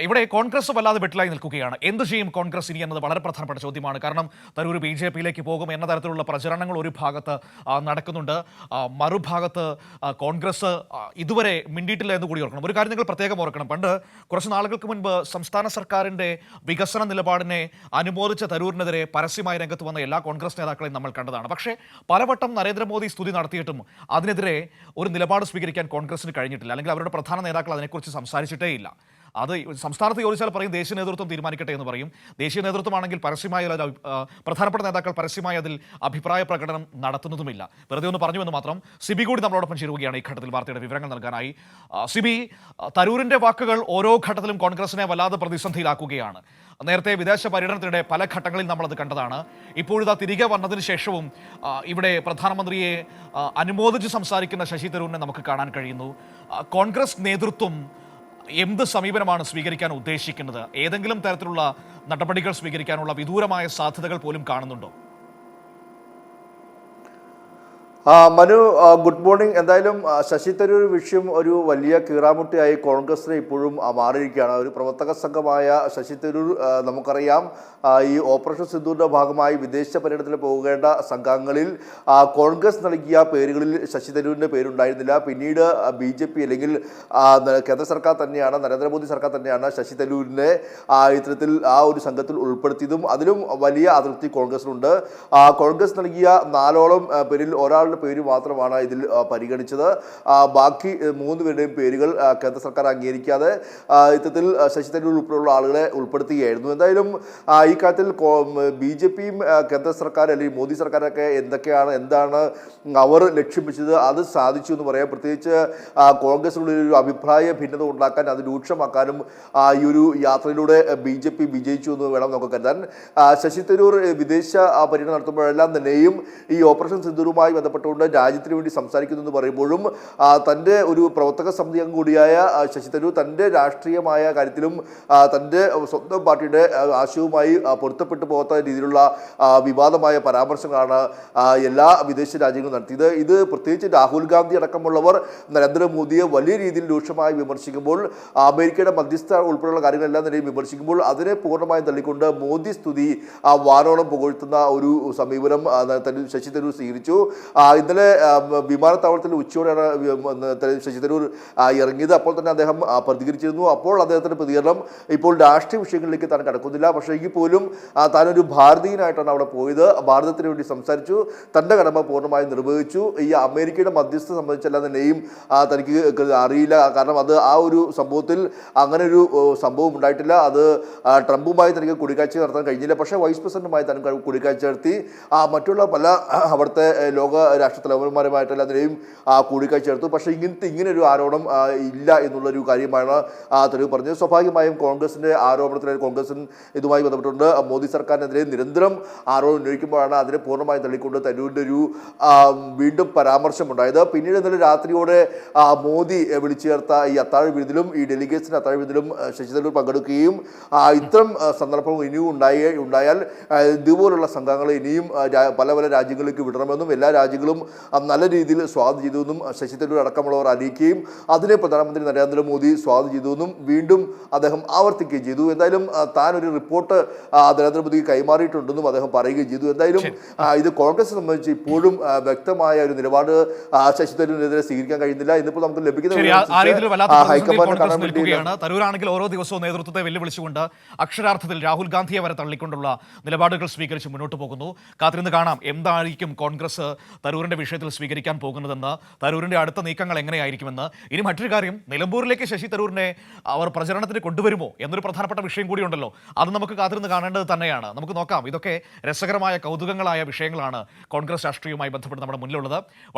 ഇവിടെ കോൺഗ്രസ് വല്ലാതെ വെട്ടിലായി നിൽക്കുകയാണ്. എന്ത് ചെയ്യും കോൺഗ്രസ് ഇനി എന്നത് വളരെ പ്രധാനപ്പെട്ട ചോദ്യമാണ്. കാരണം തരൂർ BJP-യിലേക്ക് പോകും എന്ന തരത്തിലുള്ള പ്രചരണങ്ങൾ ഒരു ഭാഗത്ത് നടക്കുന്നുണ്ട്. മറുഭാഗത്ത് കോൺഗ്രസ് ഇതുവരെ മിണ്ടിയിട്ടില്ല എന്ന് കൂടി ഓർക്കണം. ഒരു കാര്യം നിങ്ങൾ പ്രത്യേകം ഓർക്കണം, പണ്ട് കുറച്ച് നാളുകൾക്ക് മുൻപ് സംസ്ഥാന സർക്കാരിൻ്റെ വികസന നിലപാടിനെ അനുമോദിച്ച തരൂരിനെതിരെ പരസ്യമായ രംഗത്ത് വന്ന എല്ലാ കോൺഗ്രസ് നേതാക്കളെയും നമ്മൾ കണ്ടതാണ്. പക്ഷേ പലവട്ടം നരേന്ദ്രമോദി സ്തുതി നടത്തിയിട്ടും അതിനെതിരെ ഒരു നിലപാട് സ്വീകരിക്കാൻ കോൺഗ്രസിന് കഴിഞ്ഞിട്ടില്ല, അല്ലെങ്കിൽ അവരുടെ പ്രധാന നേതാക്കൾ അതിനെക്കുറിച്ച് സംസാരിച്ചിട്ടേ ഇല്ല. അത് സംസ്ഥാനത്ത് ചോദിച്ചാൽ പറയും ദേശീയ നേതൃത്വം തീരുമാനിക്കട്ടെ എന്ന് പറയും. ദേശീയ നേതൃത്വമാണെങ്കിൽ പരസ്യമായ പ്രധാനപ്പെട്ട നേതാക്കൾ പരസ്യമായി അതിൽ അഭിപ്രായ പ്രകടനം നടത്തുന്നതുമില്ല. വെറുതെ ഒന്ന് പറഞ്ഞുവെന്ന് മാത്രം. സിബി കൂടി നമ്മളോടൊപ്പം ചേരുകയാണ് ഈ ഘട്ടത്തിൽ വാർത്തയുടെ വിവരങ്ങൾ നൽകാനായി. സിബി, തരൂരിൻ്റെ വാക്കുകൾ ഓരോ ഘട്ടത്തിലും കോൺഗ്രസിനെ വല്ലാതെ പ്രതിസന്ധിയിലാക്കുകയാണ്. നേരത്തെ വിദേശ പര്യടനത്തിനിടെ പല ഘട്ടങ്ങളിൽ നമ്മളത് കണ്ടതാണ്. ഇപ്പോഴിതാ തിരികെ വന്നതിന് ശേഷവും ഇവിടെ പ്രധാനമന്ത്രിയെ അനുമോദിച്ച് സംസാരിക്കുന്ന ശശി തരൂരിനെ നമുക്ക് കാണാൻ കഴിയുന്നു. കോൺഗ്രസ് നേതൃത്വം എന്ത് സമീപനമാണ് സ്വീകരിക്കാൻ ഉദ്ദേശിക്കുന്നത്? ഏതെങ്കിലും തരത്തിലുള്ള നടപടികൾ സ്വീകരിക്കാനുള്ള വിദൂരമായ സാധ്യതകൾ പോലും കാണുന്നുണ്ടോ? Manu, good morning. എന്തായാലും ശശി തരൂർ വിഷയം ഒരു വലിയ കീറാമുട്ടിയായി കോൺഗ്രസിനെ ഇപ്പോഴും മാറിയിരിക്കുകയാണ്. ഒരു പ്രവർത്തക സംഘമായ ശശി തരൂർ, നമുക്കറിയാം, ഈ ഓപ്പറേഷൻ സിന്ദൂറിൻ്റെ ഭാഗമായി വിദേശ പര്യടനത്തിന് പോകേണ്ട സംഘങ്ങളിൽ കോൺഗ്രസ് നൽകിയ പേരുകളിൽ ശശി തരൂരിൻ്റെ പേരുണ്ടായിരുന്നില്ല. പിന്നീട് BJP അല്ലെങ്കിൽ കേന്ദ്ര സർക്കാർ തന്നെയാണ്, നരേന്ദ്രമോദി സർക്കാർ തന്നെയാണ് ശശി തരൂരിനെ ഇത്തരത്തിൽ ഒരു സംഘത്തിൽ ഉൾപ്പെടുത്തിയതും. അതിലും വലിയ അതൃപ്തി കോൺഗ്രസിനുണ്ട്. കോൺഗ്രസ് നൽകിയ 4ഓളം പേരിൽ ഒരാളുടെ പേര് മാത്രമാണ് ഇതിൽ പരിഗണിച്ചത്. ബാക്കി 3 പേരുടെയും പേരുകൾ കേന്ദ്ര സർക്കാർ അംഗീകരിക്കാതെ ഇത്തരത്തിൽ ശശി തരൂർ ഉൾപ്പെടെയുള്ള ആളുകളെ ഉൾപ്പെടുത്തുകയായിരുന്നു. എന്തായാലും ഈ കാര്യത്തിൽ BJP-യും കേന്ദ്ര സർക്കാർ അല്ലെങ്കിൽ മോദി സർക്കാരൊക്കെ എന്താണ് അവർ ലക്ഷ്യം വെച്ചത് അത് സാധിച്ചു എന്ന് പറയാം. പ്രത്യേകിച്ച് കോൺഗ്രസിനുള്ളിൽ ഒരു അഭിപ്രായ ഭിന്നത ഉണ്ടാക്കാൻ, അത് രൂക്ഷമാക്കാനും ഈ ഒരു യാത്രയിലൂടെ BJP വിജയിച്ചു എന്ന് വേണം നമുക്ക് കരുതാൻ. ശശി തരൂർ വിദേശ പര്യടനം നടത്തുമ്പോഴെല്ലാം തന്നെയും ഈ ഓപ്പറേഷൻ സിന്ദൂറുമായി ബന്ധപ്പെട്ടുകൊണ്ട് രാജ്യത്തിന് വേണ്ടി സംസാരിക്കുന്നു എന്ന് പറയുമ്പോഴും തൻ്റെ ഒരു പ്രവർത്തക സമിതി അംഗം കൂടിയായ ശശി തരൂർ തൻ്റെ രാഷ്ട്രീയമായ കാര്യത്തിലും തൻ്റെ സ്വന്തം പാർട്ടിയുടെ ആശയവുമായി പൊരുത്തപ്പെട്ടു പോകാത്ത രീതിയിലുള്ള വിവാദമായ പരാമർശങ്ങളാണ് എല്ലാ വിദേശ രാജ്യങ്ങളും നടത്തിയത്. ഇത് പ്രത്യേകിച്ച് രാഹുൽ ഗാന്ധി അടക്കമുള്ളവർ നരേന്ദ്രമോദിയെ വലിയ രീതിയിൽ രൂക്ഷമായി വിമർശിക്കുമ്പോൾ, അമേരിക്കയുടെ മധ്യസ്ഥ ഉൾപ്പെടെയുള്ള കാര്യങ്ങളെല്ലാം തന്നെ വിമർശിക്കുമ്പോൾ അതിനെ പൂർണ്ണമായും തള്ളിക്കൊണ്ട് മോദി സ്തുതി വാനോളം പുകഴ്ത്തുന്ന ഒരു സമീപനം ശശി തരൂർ സ്വീകരിച്ചു. ഇന്നലെ വിമാനത്താവളത്തിൽ ഉച്ചയോടെയാണ് ശശി തരൂർ ഇറങ്ങിയത്. അപ്പോൾ തന്നെ അദ്ദേഹം പ്രതികരിച്ചിരുന്നു. അപ്പോൾ അദ്ദേഹത്തിൻ്റെ പ്രതികരണം ഇപ്പോൾ രാഷ്ട്രീയ വിഷയങ്ങളിലേക്ക് താൻ കടക്കുന്നില്ല, പക്ഷേ എങ്കിൽ പോലും താനൊരു ഭാരതീയനായിട്ടാണ് അവിടെ പോയത്, ഭാരതത്തിന് വേണ്ടി സംസാരിച്ചു, തൻ്റെ കടമ പൂർണ്ണമായും നിർവഹിച്ചു. ഈ അമേരിക്കയുടെ മധ്യസ്ഥ സംബന്ധിച്ചെല്ലാം തന്നെയും തനിക്ക് അറിയില്ല. കാരണം അത് ഒരു സംഭവത്തിൽ അങ്ങനെ ഒരു സംഭവം ഉണ്ടായിട്ടില്ല. അത് ട്രംപുമായി തനിക്ക് കൂടിക്കാഴ്ച നടത്താൻ കഴിഞ്ഞില്ല. പക്ഷേ വൈസ് പ്രസിഡന്റുമായി തനിക്ക് കൂടിക്കാഴ്ച നടത്തി മറ്റുള്ള പല അവിടുത്തെ ലോക രാഷ്ട്ര തലവന്മാരുമായിട്ടെല്ലാം അതിനെയും കൂടിക്കാഴ്ച നടത്തു. പക്ഷേ ഇങ്ങനെ ഒരു ആരോപണം ഇല്ല എന്നുള്ളൊരു കാര്യമാണ് തരൂർ പറഞ്ഞത്. സ്വാഭാവികമായും കോൺഗ്രസിൻ്റെ ആരോപണത്തിൽ കോൺഗ്രസിന് ഇതുമായി ബന്ധപ്പെട്ടുകൊണ്ട് മോദി സർക്കാരിനെതിരെ നിരന്തരം ആരോപണം ഉന്നയിക്കുമ്പോഴാണ് അതിനെ പൂർണ്ണമായും തള്ളിക്കൊണ്ട് തരൂരിൻ്റെ ഒരു വീണ്ടും പരാമർശമുണ്ടായത്. പിന്നീട് ഇന്നലെ രാത്രിയോടെ മോദി വിളിച്ചു ചേർത്ത ഈ അത്താഴ വിരുന്നിലും ഈ ഡെലിഗേറ്റ്സിൻ്റെ അത്താഴ വിരുന്നിലും ശശി തരൂർ പങ്കെടുക്കുകയും ഇത്തരം സന്ദർഭങ്ങൾ ഇനിയും ഉണ്ടായാൽ ഇതുപോലുള്ള സംഘങ്ങളെ ഇനിയും പല രാജ്യങ്ങളിലേക്ക് വിടണമെന്നും എല്ലാ രാജ്യങ്ങളും നല്ല രീതിയിൽ സ്വാഗതം ചെയ്തുവെന്നും ശശി തരൂർ അടക്കമുള്ളവർ അറിയിക്കുകയും അതിനെ പ്രധാനമന്ത്രി നരേന്ദ്രമോദി സ്വാഗതം ചെയ്തുവെന്നും വീണ്ടും അദ്ദേഹം ആവർത്തിക്കുകയും ചെയ്തു. എന്തായാലും താൻ ഒരു റിപ്പോർട്ട് നരേന്ദ്രമോദിക്ക് കൈമാറിയിട്ടുണ്ടെന്നും അദ്ദേഹം പറയുകയും ചെയ്തു. എന്തായാലും ഇത് കോൺഗ്രസ് സംബന്ധിച്ച് ഇപ്പോഴും വ്യക്തമായ ഒരു നിലപാട് ശശി തരൂരിനെതിരെ സ്വീകരിക്കാൻ കഴിയുന്നില്ല. ഇന്നിപ്പോൾ നമുക്ക് ലഭിക്കുന്ന തരൂരാണെങ്കിൽ ഓരോ ദിവസവും നേതൃത്വത്തെ വെല്ലുവിളിച്ചുകൊണ്ട് അക്ഷരാർത്ഥത്തിൽ രാഹുൽ ഗാന്ധിയെ വരെ തള്ളിക്കൊണ്ടുള്ള നിലപാടുകൾ സ്വീകരിച്ച് മുന്നോട്ട് പോകുന്നു. കാത്തിരുന്ന് കാണാം എന്തായിരിക്കും കോൺഗ്രസ് തരൂരിന്റെ വിഷയത്തിൽ സ്വീകരിക്കാൻ പോകുന്നതെന്ന്, തരൂരിന്റെ അടുത്ത നീക്കങ്ങൾ എങ്ങനെയായിരിക്കുമെന്ന്. ഇനി മറ്റൊരു കാര്യം, നിലമ്പൂരിലേക്ക് ശശി തരൂരിനെ അവർ പ്രചരണത്തിന് കൊണ്ടുവരുമോ എന്നൊരു പ്രധാനപ്പെട്ട വിഷയം കൂടിയുണ്ടല്ലോ. അത് നമുക്ക് കാത്തിരുന്ന് കാണേണ്ടത് തന്നെയാണ്. നമുക്ക് നോക്കാം. ഇതൊക്കെ രസകരമായ കൗതുകങ്ങളായ വിഷയങ്ങളാണ് കോൺഗ്രസ് രാഷ്ട്രീയവുമായി ബന്ധപ്പെട്ട് നമ്മുടെ മുന്നിലുള്ളത്.